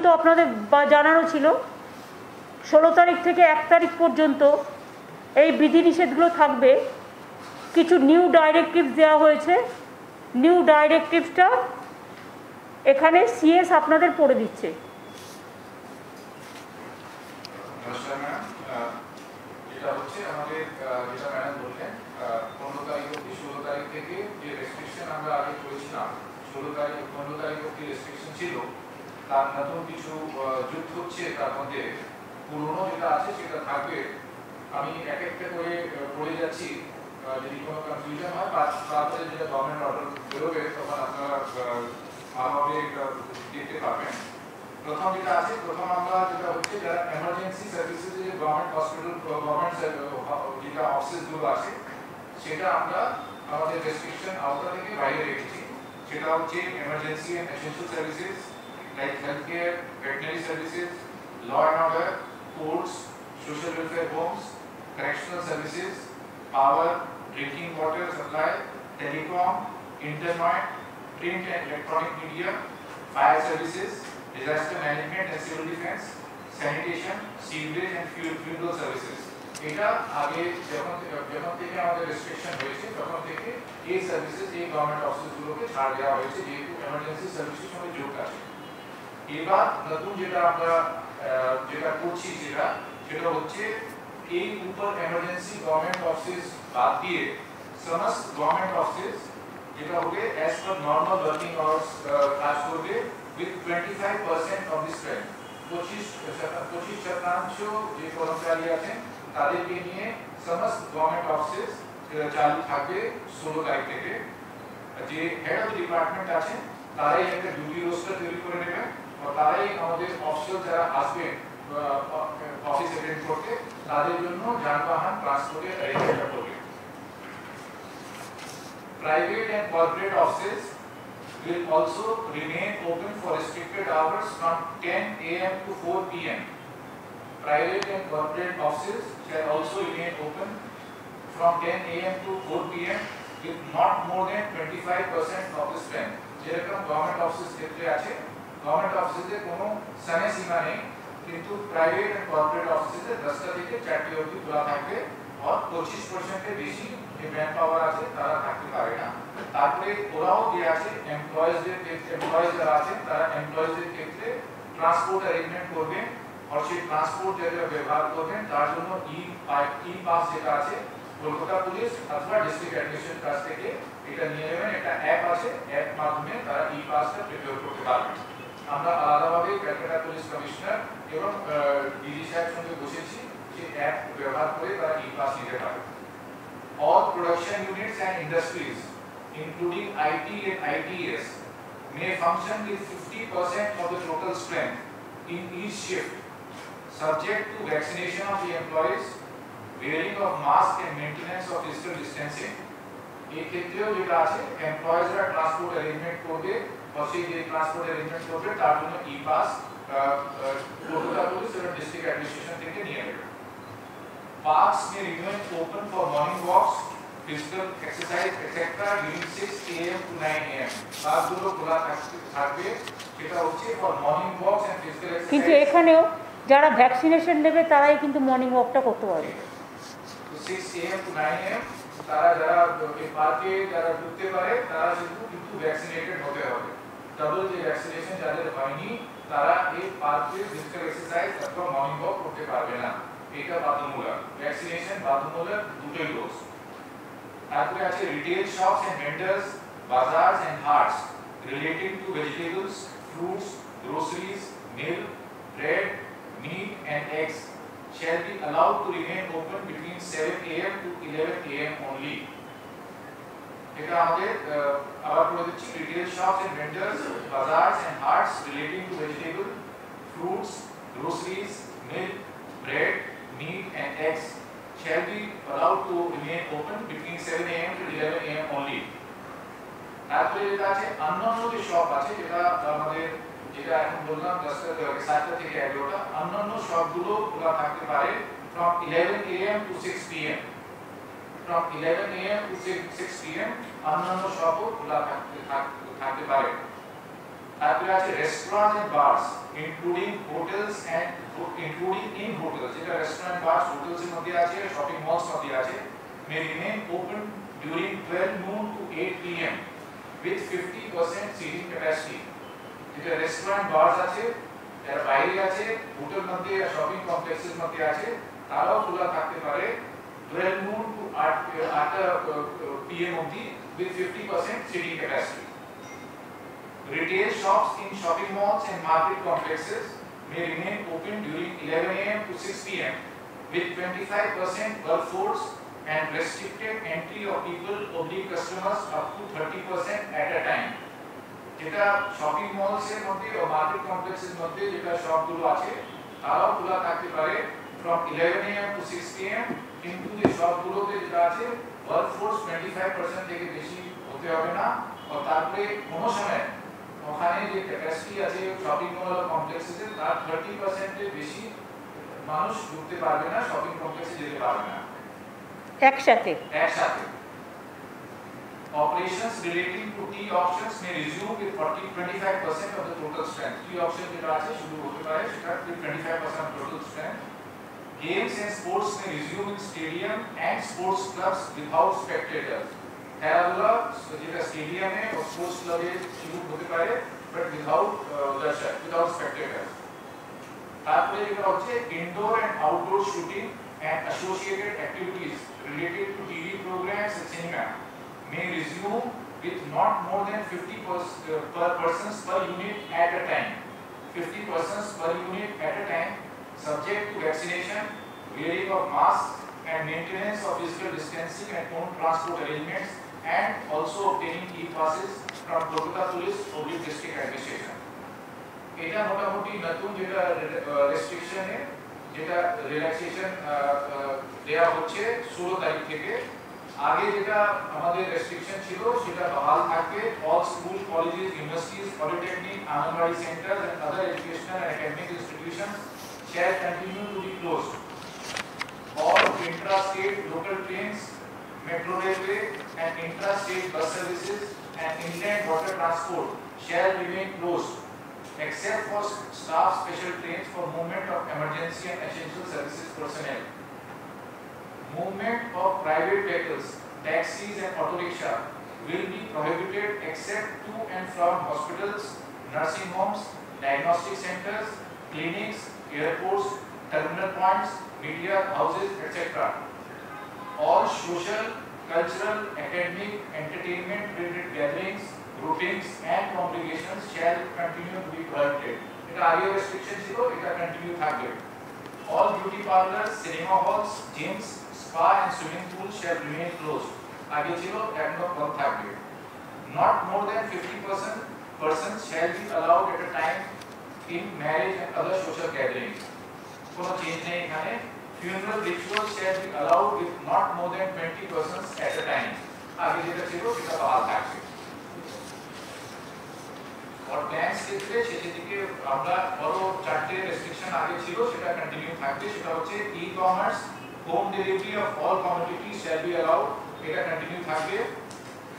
তো আপনাদের জানানো ছিল 16 তারিখ থেকে 1 তারিখ পর্যন্ত এই বিধিনিষেধগুলো থাকবে। কিছু নিউ ডাইরেক্টিভস দেওয়া হয়েছে। নিউ ডাইরেক্টিভসটা এখানে সিএস আপনাদের পড়ে দিচ্ছে। নমস্কার ম্যাম, যেটা হচ্ছে আমাদের যেটা ম্যাডাম বললেন 15 তারিখ অবধি 16 তারিখ থেকে যে রেস্ট্রিকশন আমরা আগে করেছিলাম 15 তারিখ অবধি রেস্ট্রিকশন ছিল, তার নতুন কিছু যুক্ত হচ্ছে। তার মধ্যে পুরনো যেটা আছে সেটা থাকবে। আমি এক একটা করে পড়ে যাচ্ছি, যদি কোনো কনফিউশন হয় তারপরে যেটা গভর্নমেন্ট অর্ডার বেরোবে তখন আপনারা ভালোভাবে দেখতে পাবেন। প্রথম যেটা আছে, প্রথম আমরা যেটা হচ্ছে যারা এমার্জেন্সি সার্ভিসেস যে গভর্নমেন্ট হসপিটাল গভর্নমেন্ট যেটা অফিসগুলো আছে সেটা আমরা আমাদের রেস্ট্রিকশন আওতা থেকে বাইরে রেখেছি। সেটা হচ্ছে emergency and essential services like health care, veterinary services, law and order, courts, social welfare homes, correctional services, power, drinking water supply, telecom, internet, print and electronic media, fire services, disaster management and civil defense, sanitation, sewerage and funeral services. এটা আগে যখন থেকে আমাদের restriction হয়েছে তখন থেকে এই services এই গভর্নমেন্ট অফিসগুলোকে ছাড় দেওয়া হয়েছে, যেহেতু এমার্জেন্সি সার্ভিসের সঙ্গে যুক্ত আছে। এবার নতুন যেটা আমরা যেটা করছি সেটা হচ্ছে এই ऊपर इमरजेंसी गवर्नमेंट ऑफिस बात दिए समस्त गवर्नमेंट ऑफिस যেটা হবে as per normal working hours কাজ করবে with 25% of the strength। 25% যে কর্মচারী আছেন তাদেরকে নিয়ে সমস্ত গভর্নমেন্ট অফিস চালু থাকবে 16 তারিখ থেকে। যে হেড অফ ডিপার্টমেন্ট আছেন তারাই একটা ডিউটি রোস্টার তৈরি করে নেবেন আর তারাই আমাদের অফিসার যারা আসবেন অফিস অ্যাটেন্ড করতে তাদের জন্য যানবাহন ট্রান্সপোর্টের অ্যারেঞ্জমেন্ট করবে। Private and corporate offices will also remain open for restricted hours from 10 a.m. to 4 p.m. Private and corporate offices shall also remain open from 10 a.m. to 4 p.m. with not more than 25% of the strength। যেরকম government office ক্ষেত্রে আছে, government অফিসে কোনো সময় সীমা নেই, কিন্তু private and corporate অফিসে 10টা থেকে 4টা অবধি খোলা থাকবে আর 25% এর বেশি যে ম্যান পাওয়ার আছে তারা থাকতে পারে না। তারপরে ওরাও যে আছে এমপ্লয়িজদের ক্ষেত্রে, এমপ্লয়িজ যারা আছেন তারা এমপ্লয়িজদের ক্ষেত্রে ট্রান্সপোর্ট অ্যারেঞ্জমেন্ট করবেন আর সেই ট্রান্সপোর্ট যেটা ব্যবহার করবেন তার জন্য ই পাস যেটা আছে কলকাতা পুলিশ অথবা ডিস্ট্রিক্ট অ্যাডমিনিস্ট্রেশন কাছ থেকে এটা নিয়ে নেবেন। একটা অ্যাপ আছে, অ্যাপ মাধ্যমে তারা ই পাসটা প্রিপেয়ার করতে পারবেন। আমরা আলাদাভাবে ক্যালকাটা পুলিশ কমিশনার এবং ডিজি সাহেবের সঙ্গে বসেছি যে অ্যাপ ব্যবহার করে তারা ই পাস নিতে পারে। All production units and industries including IT and ITS may function with 50% of the total strength in each shift subject to vaccination of the employees, wearing of mask and maintenance of physical distancing। এই ক্ষেত্রেও যেটা আছে এমপ্লয়িজরা transport arrangement করবে আর সেই যে transport arrangement করবে তার জন্য ই পাস কলকাতা পুলিশ এবং ডিস্ট্রিক্ট অ্যাডমিনিস্ট্রেশন থেকে নিয়ে নেবে। Parks may remain open for morning walks, physical exercise, etc. during 6 a.m. to 9 a.m. পার্কগুলো খোলা থাকবে, সেটা হচ্ছে for morning walks and physical exercise। কিন্তু এখানেও যারা ভ্যাকসিনেশন নেবে তারাই কিন্তু মর্নিং ওয়াকটা করতে পারবে। 6 a.m. to 9 a.m. তারা যারা এই পার্কে যারা ঢুকতে পারে তারা কিন্তু ভ্যাকসিনেটেড হতে হবে। ডাবল যে ভ্যাকসিনেশন যাদের হয়নি তারা এই পার্কে ফিজিক্যাল এক্সারসাইজ অথবা মর্নিং ওয়াক করতে পারবে না। এটা বাধ্যতামূলক, ভ্যাকসিনেশন বাধ্যতামূলক দুটোই ডোজ। তারপরে আছে retail shops and vendors, bazaars and haats relating to vegetables, fruits, groceries, milk, bread, meat and eggs shall be allowed to remain open between 7 a.m. to 11 a.m. only। এটা আমাদের আবার বলে দিচ্ছি, retail shops and vendors, bazaars and haats relating to vegetable, fruits, groceries, milk, bread, meat and eggs shall be allowed to remain open between 7 a.m. to 11 a.m. only। তারপরে যেটা আছে অন্যান্য যে শপ আছে যেটা আমাদের যেটা এখন বললাম 10টা থেকে 7টা থেকে 11টা, অন্যান্য শপগুলো খোলা থাকতে পারে from 11 a.m. to 6 p.m. from 11 a.m. to 6 p.m. অন্যান্য শপও খোলা থাকতে পারে। তারপরে আছে restaurant and bars including hotels and including in hotels, যেটা রেস্টুরেন্ট বারস হোটেলস এর মধ্যে আছে, শপিং মলস মধ্যে আছে, may remain open during 12 noon to 8 pm with 50% seating capacity. যেটা রেস্টুরেন্ট বারস আছে, যারা বাইরে আছে, হোটেল মধ্যে শপিং কমপ্লেক্সের মধ্যে আছে, তারাও খোলা থাকতে পারে 12 noon to 8 pm অবধি with 50% seating capacity. Retail shops in shopping malls and market complexes may remain open during 11 am to 6 pm with 25% workforce and restricted entry of people oblique customers up to 30% at a time. যেটা shopping malls এর মধ্যে ও market কমপ্লেক্সের মধ্যে যেটা শপগুলো আছে তারাও খোলা থাকতে পারে from 11 am to 6 pm, কিন্তু যে শপগুলোতে যেটা আছে ওয়ার্কফোর্স 25% থেকে বেশি হতে হবে না, আর তারপরে কোনো সময় ওখানে যে ক্যাপাসিটি আছে শপিং মল ও কমপ্লেক্সে তার 30% এর বেশি মানুষ ঢুকতে পারবে না, শপিং কমপ্লেক্সে যেতে পারবে না একসাথে। Operations relating to tea auctions may resume with 25% of the total strength. Tea auction যেটা আছে শুরু হতে পারে সেটা 25% of total strength. Games and sports may resume in stadium and sports clubs without spectators. খেলাধুলা যেটা স্টেডিয়ামে ও স্পোর্টস ক্লাবে শুরু হতে পারে but without spectators. তারপরে যেটা হচ্ছে indoor and outdoor shooting and associated activities related to TV programs and cinema may resume with not more than 50 persons per unit at a time. 50 persons per unit at a time, subject to vaccination, wearing of masks, and maintenance of physical distancing and own transport arrangements, and also obtaining e-passes from Kolkata Police or District Administration. এটা মোটামুটি নতুন যেটা রেস্ট্রিকশনে যেটা relaxation দেয়া হচ্ছে 16 তারিখ থেকে। আগে যেটা আমাদের রেস্ট্রিকশন ছিল সেটা বহাল থাকবে। All school, colleges, universities, polytechnic, anganwadi centre and other educational and academic institutions shall continue to be closed. All intra-state local trains, metro railway and intra-state bus services and inland water transport shall remain closed except for staff special trains for movement of emergency and essential services personnel. Movement of private vehicles, taxis and auto rickshaw will be prohibited except to and from hospitals, nursing homes, diagnostic centers, clinics, airports, terminal points, media houses, etc. All social, cultural, academic, entertainment related gatherings, groupings and congregations shall continue to be prohibited. এটা আগে restriction ছিল, এটা continue থাকবে। All beauty parlors, cinema halls, gyms, spa and swimming pools shall remain closed. আগে ছিল, এখনো বন্ধ থাকবে। Not more than 50% persons shall be allowed at a time in marriage and other social gatherings. কোনো change নেই এখানে। Funeral rituals shall be allowed with not more than 20 persons at a time. আগে যেটা ছিল সেটা বহাল থাকবে। और ব্যাংক ক্ষেত্রে সেদিকে আমরা বড় চারটে রেস্ট্রিকশন আগে ছিল সেটা কন্টিনিউ থাকবে। সেটা হচ্ছে e-commerce, home delivery of all commodities shall be allowed, এটা কন্টিনিউ থাকবে।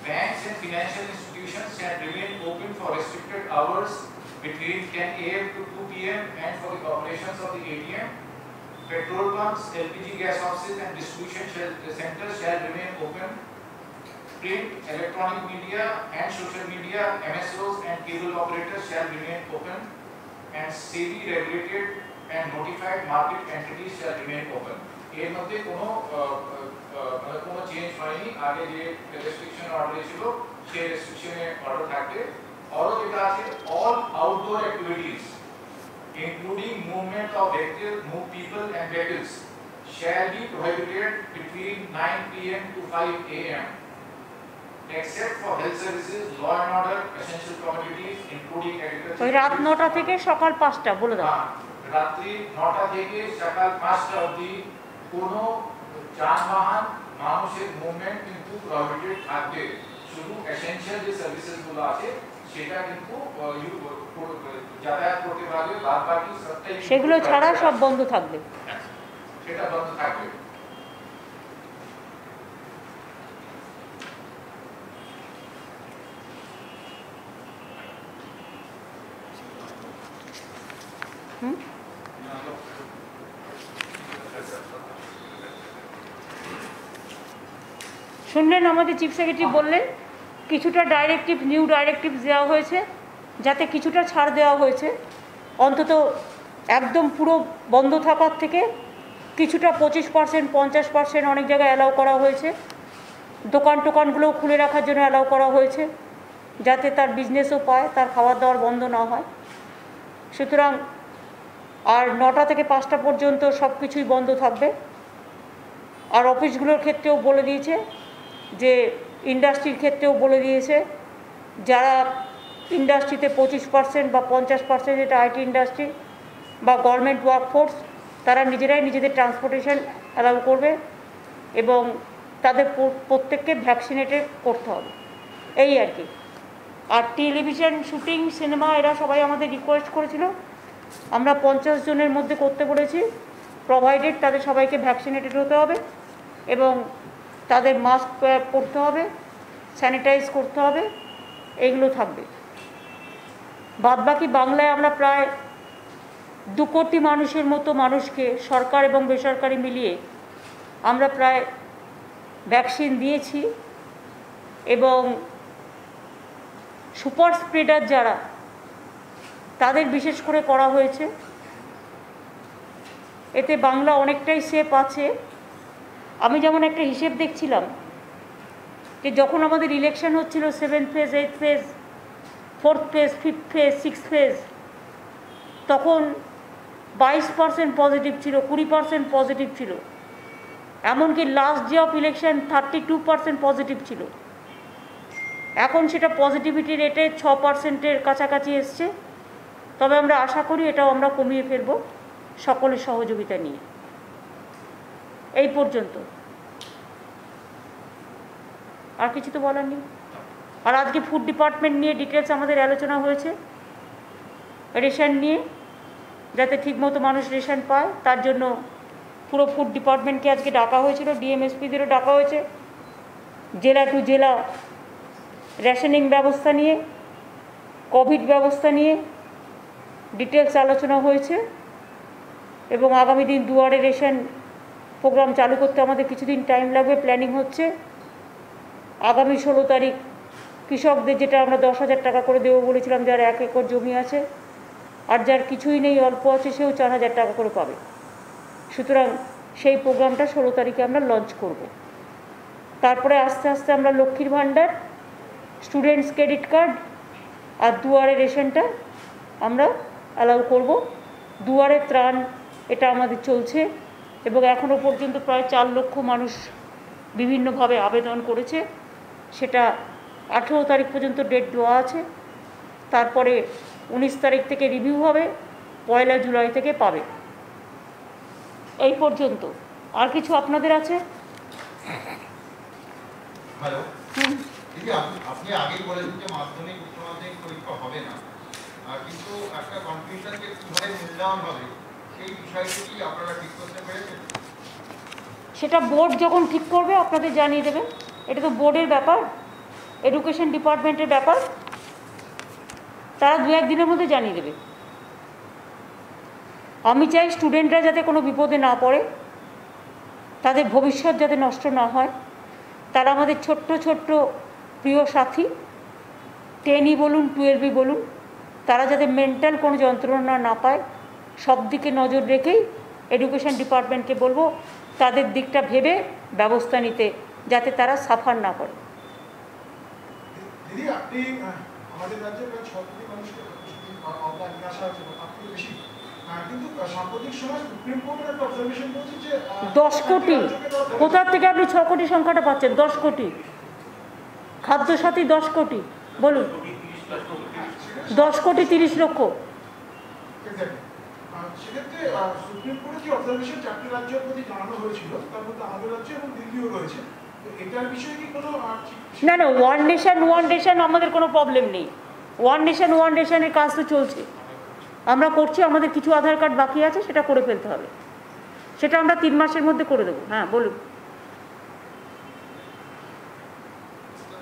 Banks and financial institutions can remain open for restricted hours between 10 am to 2 pm and for the operations of the ATM. Petrol pumps, LPG gas offices and distribution centers shall remain open. Print, electronic media and social media, MSOs and cable operators shall remain open, and SEBI regulated and notified market entities shall remain open. এর মধ্যে কোনো change হয়নি। আগে যে restriction order ছিল সেই রেস্ট্রিকশনে order থাকবে। আরো যেটা আছে all outdoor activities including movement of vehicles, move people and vehicles shall be prohibited between 9 pm to 5 am. Except for health services, law and order, essential commodities including agriculture. ওই রাত 9টা থেকে সকাল 5টা বলে দাও। রাত্রি 9টা থেকে সকাল 5টা অবধি কোনো যানবাহন মানুষের মুভমেন্ট কিন্তু প্রহিবিটেড থাকবে। শুধু এসেনশিয়াল যে সার্ভিসেস গুলো আছে সেটা কিন্তু যাতায়াত করতে পারবে, বাদ বাকি সবটাই সেগুলো ছাড়া সব বন্ধ থাকবে। সেটা বন্ধ থাকবে। শুনলেন আমাদের চিফ সেক্রেটারি বললেন কিছুটা ডাইরেক্টিভ নিউ ডাইরেক্টিভ দেওয়া হয়েছে, যাতে কিছুটা ছাড় দেওয়া হয়েছে, অন্তত একদম পুরো বন্ধ থাকার থেকে কিছুটা 25%, 50% অনেক জায়গায় অ্যালাউ করা হয়েছে। দোকানগুলোও খুলে রাখার জন্য অ্যালাউ করা হয়েছে, যাতে তার বিজনেসও পায়, তার খাবার দাবার বন্ধ না হয়। সুতরাং আর 9টা থেকে 5টা পর্যন্ত সব কিছুই বন্ধ থাকবে। আর অফিসগুলোর ক্ষেত্রেও বলে দিয়েছে, যে ইন্ডাস্ট্রির ক্ষেত্রেও বলে দিয়েছে, যারা ইন্ডাস্ট্রিতে 25% বা 50%, যেটা আইটি ইন্ডাস্ট্রি বা গভর্নমেন্ট ওয়ার্কফোর্স, তারা নিজেরাই নিজেদের ট্রান্সপোর্টেশন অ্যালাউ করবে এবং তাদের প্রত্যেককে ভ্যাকসিনেটেড করতে হবে, এই আর কি। আর টেলিভিশন শুটিং, সিনেমা, এরা সবাই আমাদের রিকোয়েস্ট করেছিল, আমরা 50 জনের মধ্যে করতে বলেছি, প্রোভাইডেড তাদের সবাইকে ভ্যাকসিনেটেড হতে হবে এবং তাদের মাস্ক পরতে হবে, স্যানিটাইজ করতে হবে, এইগুলো থাকবে। বাদবাকি বাংলায় আমরা প্রায় 2 কোটি মানুষের মতো মানুষকে, সরকার এবং বেসরকারি মিলিয়ে আমরা প্রায় ভ্যাকসিন দিয়েছি এবং সুপার স্প্রেডার যারা, তাদের বিশেষ করে করা হয়েছে। এতে বাংলা অনেকটাই সেফ আছে। আমি যেমন একটা হিসেব দেখছিলাম, যে যখন আমাদের ইলেকশন হচ্ছিল 7th phase, 8th phase, 4th phase, 5th phase, 6th phase, তখন 22% পজিটিভ ছিল, 20% পজিটিভ ছিল, এমনকি last day of election 32% positive ছিল। এখন সেটা পজিটিভিটি রেটে 6%-এর কাছাকাছি এসছে। তবে আমরা আশা করি এটাও আমরা কমিয়ে ফেলব সকলের সহযোগিতা নিয়ে। এই পর্যন্ত, আর কিছু তো বলার নেই। আর আজকে ফুড ডিপার্টমেন্ট নিয়ে ডিটেলস আমাদের আলোচনা হয়েছে, রেশন নিয়ে, যাতে ঠিকমতো মানুষ রেশন পায়, তার জন্য পুরো ফুড ডিপার্টমেন্টকে আজকে ডাকা হয়েছিল, ডিএমএসপিদেরও ডাকা হয়েছে। জেলা টু জেলা রেশনিং ব্যবস্থা নিয়ে, কোভিড ব্যবস্থা নিয়ে ডিটেলস আলোচনা হয়েছে এবং আগামী দিন দুয়ারে রেশন প্রোগ্রাম চালু করতে আমাদের কিছুদিন টাইম লাগবে, প্ল্যানিং হচ্ছে। আগামী 16 তারিখ কৃষকদের, যেটা আমরা 10,000 টাকা করে দেবো বলেছিলাম, যার 1 একর জমি আছে আর যার কিছুই নেই, অল্প আছে, সেও 4,000 টাকা করে পাবে। সুতরাং সেই প্রোগ্রামটা 16 তারিখে আমরা লঞ্চ করব। তারপরে আস্তে আস্তে আমরা লক্ষ্মীর ভাণ্ডার, স্টুডেন্টস ক্রেডিট কার্ড আর দুয়ারে রেশনটা আমরা অ্যালাউ করব। দুয়ারে ত্রাণ, এটা আমাদের চলছে এবং এখনও পর্যন্ত প্রায় 4 লক্ষ মানুষ বিভিন্নভাবে আবেদন করেছে। সেটা 18 তারিখ পর্যন্ত ডেট দেওয়া আছে। তারপরে 19 তারিখ থেকে রিভিউ হবে, 1 জুলাই থেকে পাবে। এই পর্যন্ত। আর কিছু আপনাদের আছে? হ্যালো, দিদি, আপনি আগেই বলেছেন যে মাধ্যমিক উচ্চ মাধ্যমিক পরীক্ষা হবে না, কিন্তু একটা কনফিউশনকে কিভাবে মূল্যায়ন হবে সেই বিষয়টি কি আপনারা ঠিক করতে পেরেছেন? সেটা বোর্ড যখন ঠিক করবে আপনাদের জানিয়ে দেবে। এটা তো বোর্ডের ব্যাপার, এডুকেশন ডিপার্টমেন্টের ব্যাপার, তারা 2-1 দিনের মধ্যে জানিয়ে দেবে। আমি চাই স্টুডেন্টরা যাতে কোনো বিপদে না পড়ে, তাদের ভবিষ্যৎ যাতে নষ্ট না হয়। তারা আমাদের ছোট্ট ছোট্ট প্রিয় সাথী, 10ই বলুন, 12ই বলুন, তারা যাতে মেন্টাল কোনো যন্ত্রণা না পায়, সব দিকে নজর রেখেই এডুকেশন ডিপার্টমেন্টকে বলবো তাদের দিকটা ভেবে ব্যবস্থা নিতে, যাতে তারা সাফার না করে। দিদি, আপনি আমাদের রাজ্যে প্রায় 6 কোটি মানুষকে অবদান নিয়ে আসা হয়েছে, আপনি বেশি, কিন্তু সাম্প্রতিক সময় সুপ্রিম কোর্টের একটা অবজারভেশন বলছে যে 10 কোটি, কোথার থেকে আপনি 6 কোটি সংখ্যাটা পাচ্ছেন? 10 কোটি, খাদ্যসাথী 10 কোটি, বলুন। 10 কোটি 30 লক্ষ। সেক্ষেত্রে সুপ্রিম কোর্টের যে অবজারভেশন 4টি রাজ্যের প্রতি জানানো হয়েছিল, তার মধ্যে আমাদের রাজ্য এবং দিল্লিও রয়েছে, তো এটার বিষয়ে কি কোনো না না, ওয়ান নেশন ওয়ান রেশন আমাদের কোনো প্রবলেম নেই। ওয়ান নেশন ওয়ান রেশনের কাজ তো চলছে, আমরা করছি। আমাদের কিছু আধার কার্ড বাকি আছে, সেটা করে ফেলতে হবে, সেটা আমরা 3 মাসের মধ্যে করে দেবো। হ্যাঁ, বলুন।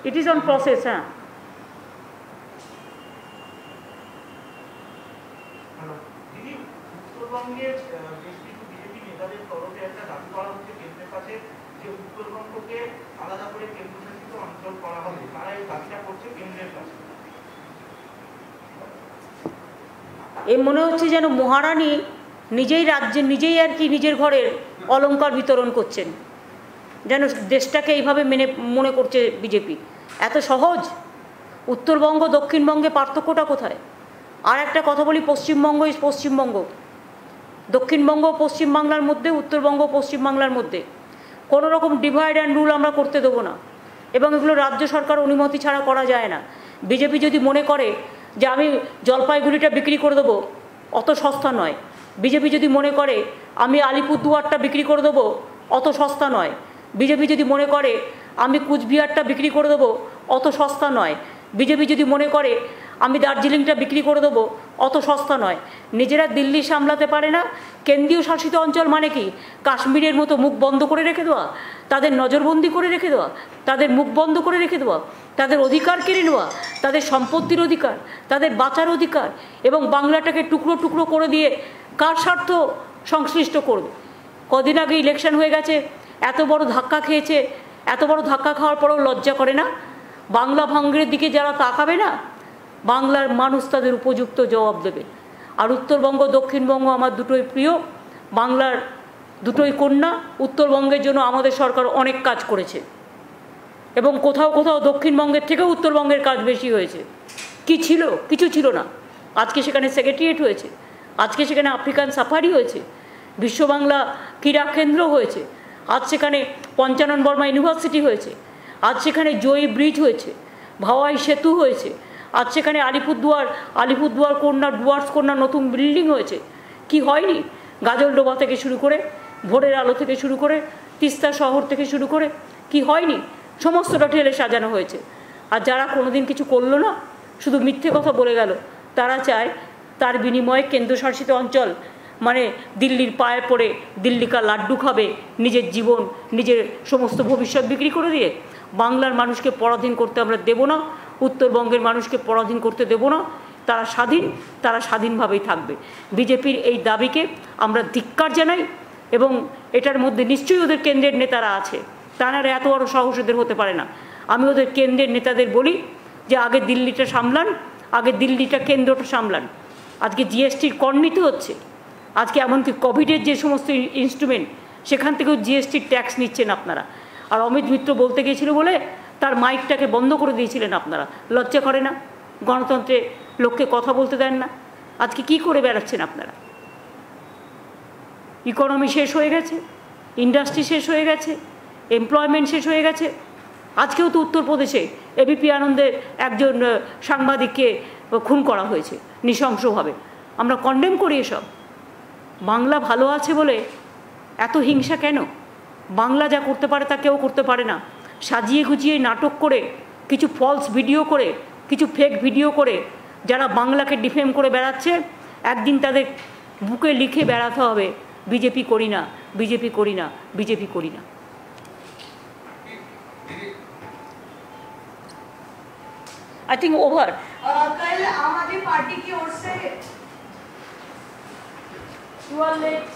It is on process. হ্যাঁ, দিদি, উত্তরবঙ্গের বেশ কিছু বিজেপি নেতাদের তরফে একটা দাবি করা হচ্ছে কেন্দ্রের কাছে যে উত্তরবঙ্গকে আলাদা করে কেন্দ্রশাসিত অঞ্চল করা হবে, তারা এই দাবিটা করছে কেন্দ্রের কাছে। এ মনে হচ্ছে যেন মহারানী নিজেই রাজ্যে নিজেই আর কি নিজের ঘরের অলংকার বিতরণ করছেন, যেন দেশটাকে এইভাবে মনে করছে বিজেপি। এত সহজ? উত্তরবঙ্গ দক্ষিণবঙ্গে পার্থক্যটা কোথায়? আর একটা কথা বলি, পশ্চিমবঙ্গ ইজ পশ্চিমবঙ্গ, দক্ষিণবঙ্গ পশ্চিমবাংলার মধ্যে, উত্তরবঙ্গ পশ্চিমবাংলার মধ্যে কোনো রকম ডিভাইড অ্যান্ড রুল আমরা করতে দেবো না, এবং এগুলো রাজ্য সরকার অনুমতি ছাড়া করা যায় না। বিজেপি যদি মনে করে যে আমি জলপাইগুড়িটা বিক্রি করে দেবো, অত সস্তা নয়। বিজেপি যদি মনে করে আমি আলিপুরদুয়ারটা বিক্রি করে দেবো, অত সস্তা নয়। বিজেপি যদি মনে করে আমি কুচবিহারটা বিক্রি করে দেবো, অত সস্তা নয়। বিজেপি যদি মনে করে আমি দার্জিলিংটা বিক্রি করে দেবো, অত সস্তা নয়। নিজেরা দিল্লি সামলাতে পারে না, কেন্দ্রীয় শাসিত অঞ্চল মানে কি? কাশ্মীরের মতো মুখ বন্ধ করে রেখে দেওয়া, তাদের নজরবন্দি করে রেখে দেওয়া, তাদের মুখ বন্ধ করে রেখে দেওয়া, তাদের অধিকার কেড়ে নেওয়া, তাদের সম্পত্তির অধিকার, তাদের বাঁচার অধিকার, এবং বাংলাটাকে টুকরো টুকরো করে দিয়ে কার স্বার্থ সংশ্লিষ্ট করবে? কদিন আগে ইলেকশন হয়ে গেছে, এত বড় ধাক্কা খেয়েছে, এত বড় ধাক্কা খাওয়ার পরেও লজ্জা করে না? বাংলা ভাঙড়ের দিকে যারা তাকাবে না, বাংলার মানুষ তাদের উপযুক্ত জবাব দেবে। আর উত্তরবঙ্গ দক্ষিণবঙ্গ আমার দুটোই প্রিয়, বাংলার দুটোই কন্যা। উত্তরবঙ্গের জন্য আমাদের সরকার অনেক কাজ করেছে, এবং কোথাও কোথাও দক্ষিণবঙ্গের থেকেও উত্তরবঙ্গের কাজ বেশি হয়েছে। কি ছিল? কিছু ছিল না। আজকে সেখানে সেক্রেটারিয়েট হয়েছে, আজকে সেখানে আফ্রিকান সাফারি হয়েছে, বিশ্ববাংলা ক্রীড়া কেন্দ্র হয়েছে, আজ সেখানে পঞ্চানন বর্মা ইউনিভার্সিটি হয়েছে, আজ সেখানে জয়ী ব্রিজ হয়েছে, ভাওয়াই সেতু হয়েছে, আজ সেখানে আলিপুরদুয়ার কন্যা ডুয়ার্স কন্যা নতুন বিল্ডিং হয়েছে। কি হয়নি? গাজলডোবা থেকে শুরু করে, ভোরের আলো থেকে শুরু করে, তিস্তা শহর থেকে শুরু করে, কি হয়নি? সমস্তটা ঠেলে সাজানো হয়েছে। আর যারা কোনোদিন কিছু করলো না, শুধু মিথ্যে কথা বলে গেল, তারা চায় তার বিনিময়ে কেন্দ্রশাসিত অঞ্চল মানে দিল্লির পায়ে পড়ে দিল্লিকা লাড্ডু খাবে, নিজের জীবন, নিজের সমস্ত ভবিষ্যৎ বিক্রি করে দিয়ে। বাংলার মানুষকে পরাধীন করতে আমরা দেব না, উত্তরবঙ্গের মানুষকে পরাধীন করতে দেব না। তারা স্বাধীন, তারা স্বাধীনভাবেই থাকবে। বিজেপির এই দাবিকে আমরা ধিক্কার জানাই, এবং এটার মধ্যে নিশ্চয়ই ওদের কেন্দ্রের নেতারা আছে, তারা এত বড় সাহস ওদের হতে পারে না। আমি ওদের কেন্দ্রের নেতাদের বলি যে আগে দিল্লিটা সামলান, আগে দিল্লিটা কেন্দ্রটা সামলান। আজকে জিএসটির কর নিতে হচ্ছে, আজকে এমনকি কোভিডের যে সমস্ত ইনস্ট্রুমেন্ট, সেখান থেকেও জিএসটির ট্যাক্স নিচ্ছেন আপনারা। আর অমিত মিত্র বলতে গিয়েছিল বলে তার মাইকটাকে বন্ধ করে দিয়েছিলেন আপনারা। লজ্জা করে না? গণতন্ত্রে লোককে কথা বলতে দেন না। আজকে কি করে বেড়াচ্ছেন আপনারা? ইকোনমি শেষ হয়ে গেছে, ইন্ডাস্ট্রি শেষ হয়ে গেছে, এমপ্লয়মেন্ট শেষ হয়ে গেছে। আজকেও তো উত্তরপ্রদেশে এবিপি আনন্দের একজন সাংবাদিককে খুন করা হয়েছে নৃশংসভাবে। আমরা কন্ডেম করি এসব। বাংলা ভালো আছে বলে এত হিংসা কেন? বাংলা যা করতে পারে তা কেউ করতে পারে না। সাজিয়ে গুজিয়ে নাটক করে, কিছু ফলস ভিডিও করে, কিছু ফেক ভিডিও করে যারা বাংলাকে ডিফেম করে বেড়াচ্ছে, একদিন তাদের বুকে লিখে বেড়াতে হবে বিজেপি করি না, বিজেপি করি না, বিজেপি করি না। I think over. कल आम आदमी पार्टी की ओर से You are late.